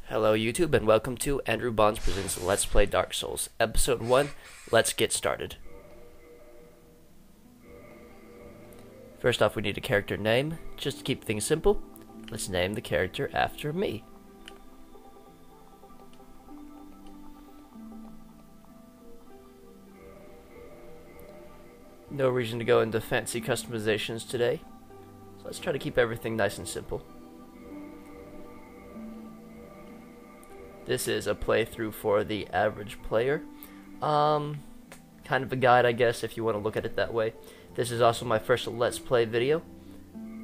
Hello YouTube and welcome to Andrew Bonds Presents Let's Play Dark Souls, Episode 1, Let's Get Started. First off we need a character name. Just to keep things simple, let's name the character after me. No reason to go into fancy customizations today, so let's try to keep everything nice and simple. This is a playthrough for the average player. Kind of a guide, I guess, if you want to look at it that way. This is also my first Let's Play video.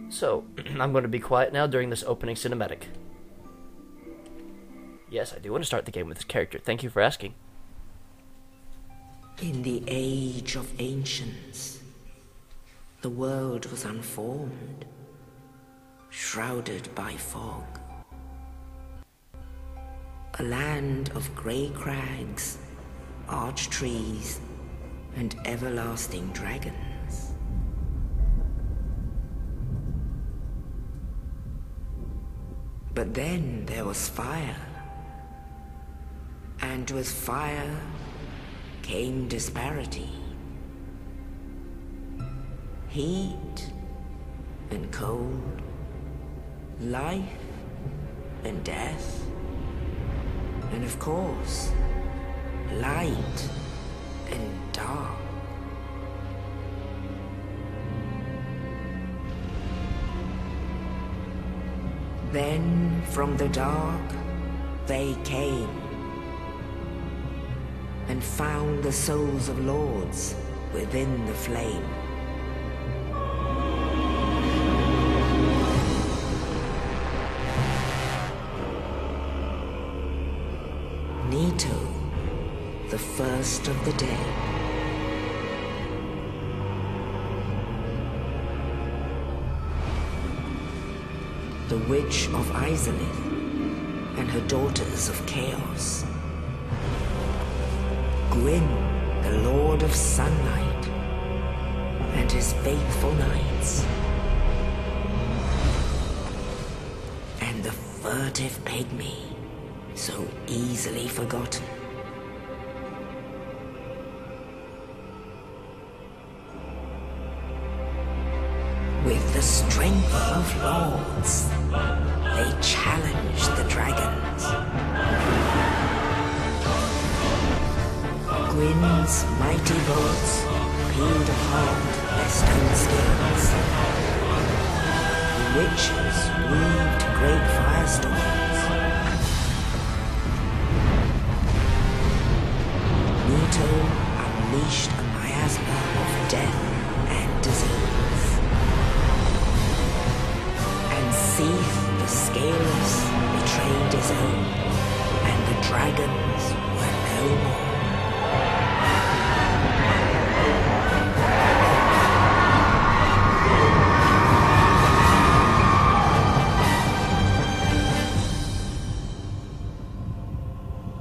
So, I'm going to be quiet now during this opening cinematic. Yes, I do want to start the game with this character. Thank you for asking. In the age of ancients, the world was unformed, shrouded by fog. A land of grey crags, arch trees, and everlasting dragons. But then there was fire, and with fire came disparity. Heat and cold, life and death. And of course, light and dark. Then from the dark they came and found the souls of lords within the flame. Nito, the first of the day. The Witch of Izalith and her daughters of Chaos. Gwyn, the Lord of Sunlight and his faithful knights. And the furtive pygmy, so easily forgotten. With the strength of lords, they challenged the dragons. Gwyn's mighty bolts peeled apart their stone scales. The witches weaved great firestorms. Nito unleashed a miasma of death and disease. And Seath the Scaleless betrayed his own, and the dragons were no more.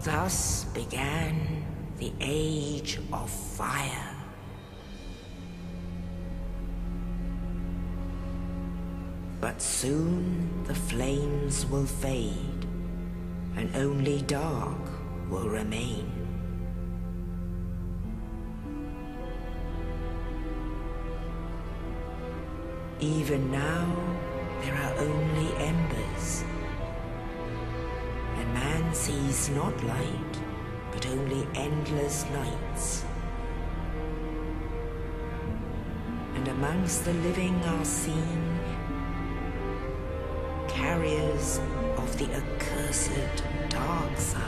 Thus began the Age of Fire. But soon the flames will fade, and only dark will remain. Even now, there are only embers, and man sees not light, but only endless nights. And amongst the living are seen carriers of the accursed dark side.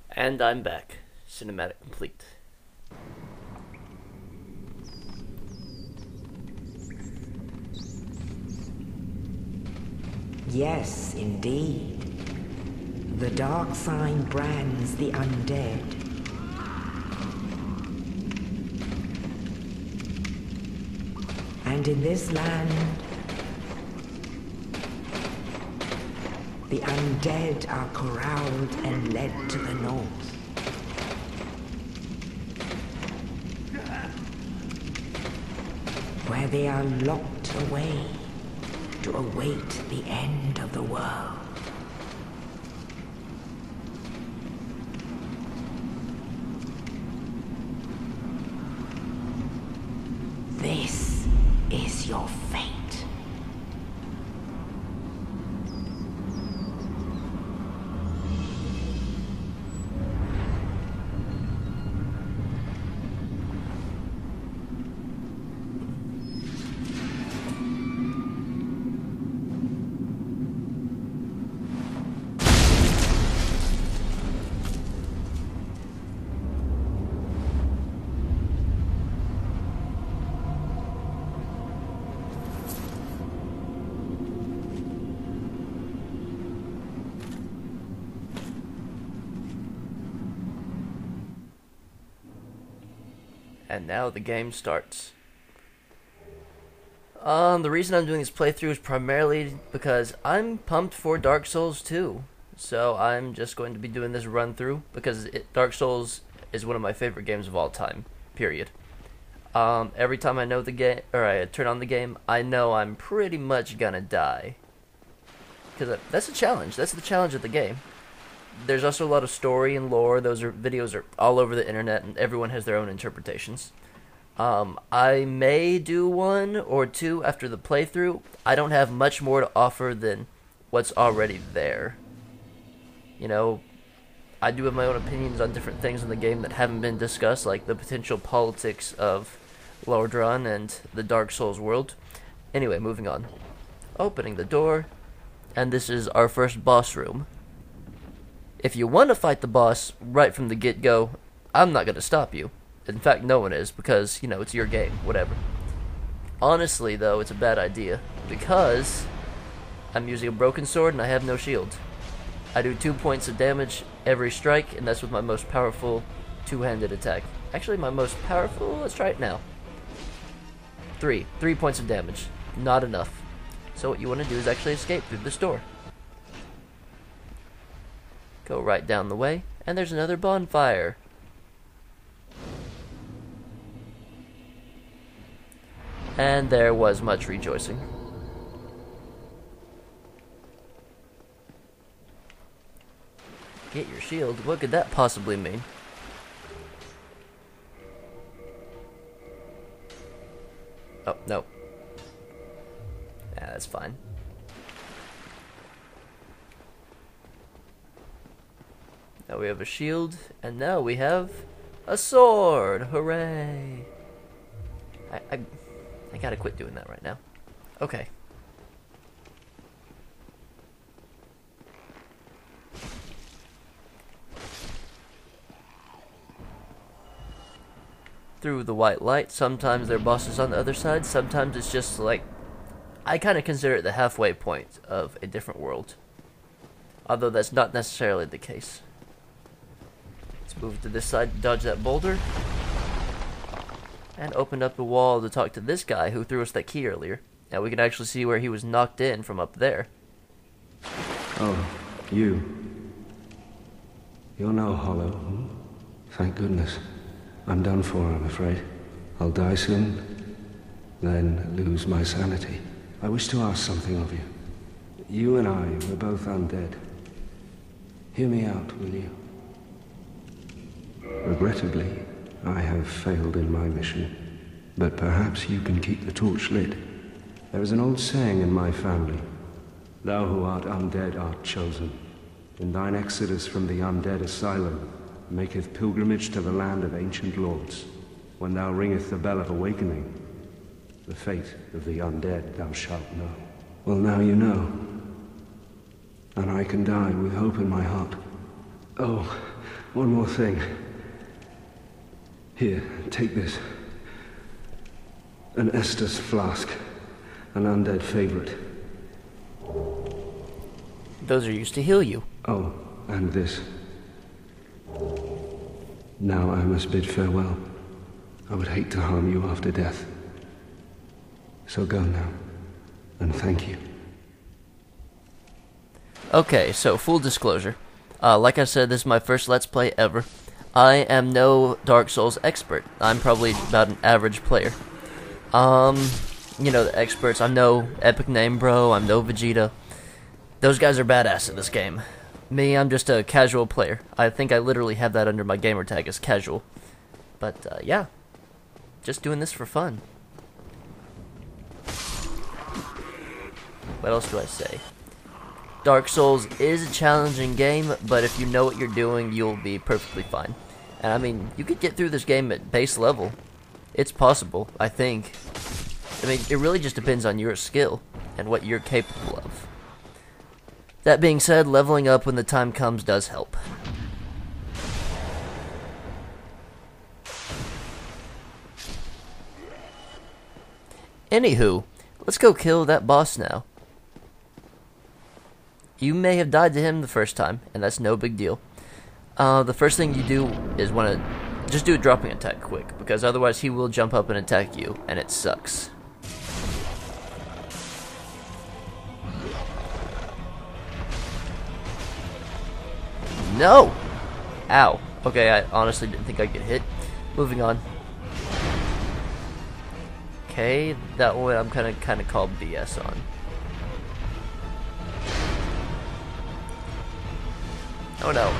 And I'm back. Cinematic complete. Yes, indeed. The dark sign brands the undead. And in this land, the undead are corralled and led to the north. Where they are locked away to await the end of the world. This is your fate. And now the game starts. The reason I'm doing this playthrough is primarily because I'm pumped for Dark Souls 2. So I'm just going to be doing this run through because Dark Souls is one of my favorite games of all time. Period. Every time I know the game, or I turn on the game, I know I'm pretty much gonna die. Because that's a challenge. That's the challenge of the game. There's also a lot of story and lore. Those videos are all over the internet, and everyone has their own interpretations. I may do one or two after the playthrough. I don't have much more to offer than what's already there. You know, I do have my own opinions on different things in the game that haven't been discussed, like the potential politics of Lordran and the Dark Souls world. Anyway, moving on. Opening the door, and this is our first boss room. If you want to fight the boss right from the get-go, I'm not going to stop you. In fact, no one is, because, you know, it's your game, whatever. Honestly, though, it's a bad idea, because I'm using a broken sword and I have no shield. I do 2 points of damage every strike, and that's with my most powerful two-handed attack. Actually, my most powerful, let's try it now. 3 points of damage. Not enough. So what you want to do is actually escape through this door. Go right down the way, and there's another bonfire. And there was much rejoicing. Get your shield? What could that possibly mean? Oh, no. Yeah, that's fine. Now we have a shield, and now we have a sword! Hooray! I gotta quit doing that right now. Okay. Through the white light, sometimes there are bosses on the other side, sometimes it's just like... I kinda consider it the halfway point of a different world. Although that's not necessarily the case. Move to this side to dodge that boulder. And open up the wall to talk to this guy who threw us that key earlier. Now we can actually see where he was knocked in from up there. Oh, you. You're no hollow. Thank goodness. I'm done for, I'm afraid. I'll die soon, then lose my sanity. I wish to ask something of you. You and I, we're both undead. Hear me out, will you? Regrettably, I have failed in my mission, but perhaps you can keep the torch lit. There is an old saying in my family, thou who art undead art chosen. In thine exodus from the undead asylum, maketh pilgrimage to the land of ancient lords. When thou ringeth the bell of awakening, the fate of the undead thou shalt know. Well, now you know, and I can die with hope in my heart. Oh, one more thing. Here, take this. An Estus flask. An undead favorite. Those are used to heal you. Oh, and this. Now I must bid farewell. I would hate to harm you after death. So go now, and thank you. Okay, so full disclosure. Like I said, this is my first Let's Play ever. I am no Dark Souls expert. I'm probably about an average player. You know, the experts. I'm no Epic Name Bro, I'm no Vegeta. Those guys are badass at this game. Me, I'm just a casual player. I think I literally have that under my gamer tag as casual. But, yeah. Just doing this for fun. What else do I say? Dark Souls is a challenging game, but if you know what you're doing, you'll be perfectly fine. And I mean, you could get through this game at base level. It's possible, I think. I mean, it really just depends on your skill and what you're capable of. That being said, leveling up when the time comes does help. Anywho, let's go kill that boss now. You may have died to him the first time, and that's no big deal. The first thing you do is want to just do a dropping attack quick, because otherwise he will jump up and attack you, and it sucks. No! Ow. Okay, I honestly didn't think I'd get hit. Moving on. Okay, that one I'm kind of called BS on. Oh no.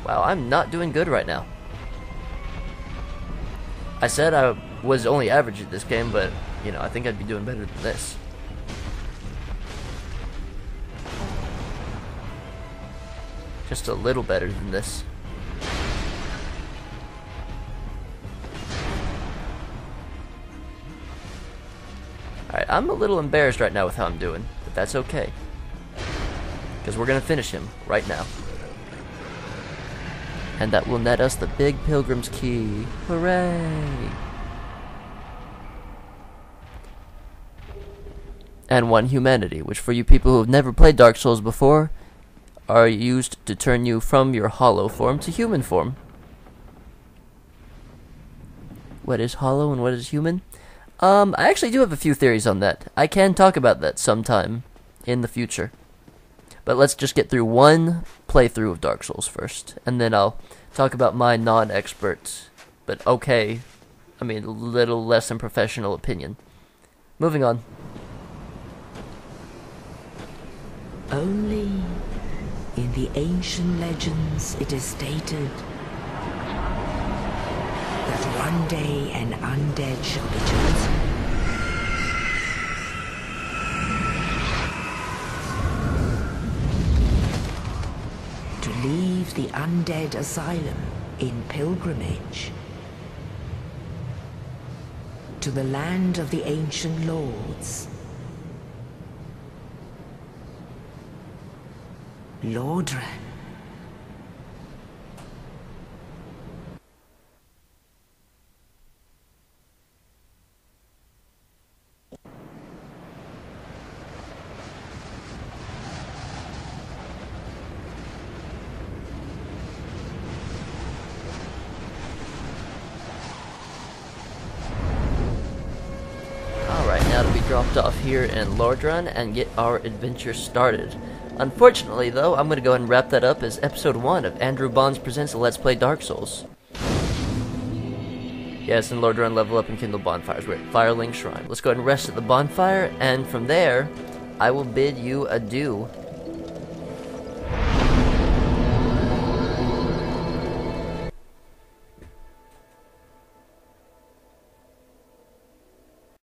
Wow, I'm not doing good right now. I said I was only average at this game, but, you know, I think I'd be doing better than this. Just a little better than this. Alright, I'm a little embarrassed right now with how I'm doing, but that's okay. Because we're going to finish him right now. And that will net us the big Pilgrim's Key. Hooray! And one humanity, which for you people who have never played Dark Souls before, are used to turn you from your hollow form to human form. What is hollow and what is human? I actually do have a few theories on that. I can talk about that sometime in the future. But let's just get through one playthrough of Dark Souls first, and then I'll talk about my non-expert, but okay, I mean, a little less than professional opinion. Moving on. Only in the ancient legends it is stated that one day an undead shall be chosen. To leave the undead asylum in pilgrimage to the land of the ancient lords. Lordran. Alright, now to be dropped off here in Lordran and get our adventure started. Unfortunately, though, I'm going to go ahead and wrap that up as episode 1 of Andrew Bonds Presents a Let's Play Dark Souls. Yes, in Lordran, level up and kindle bonfires. We're at Firelink Shrine. Let's go ahead and rest at the bonfire, and from there, I will bid you adieu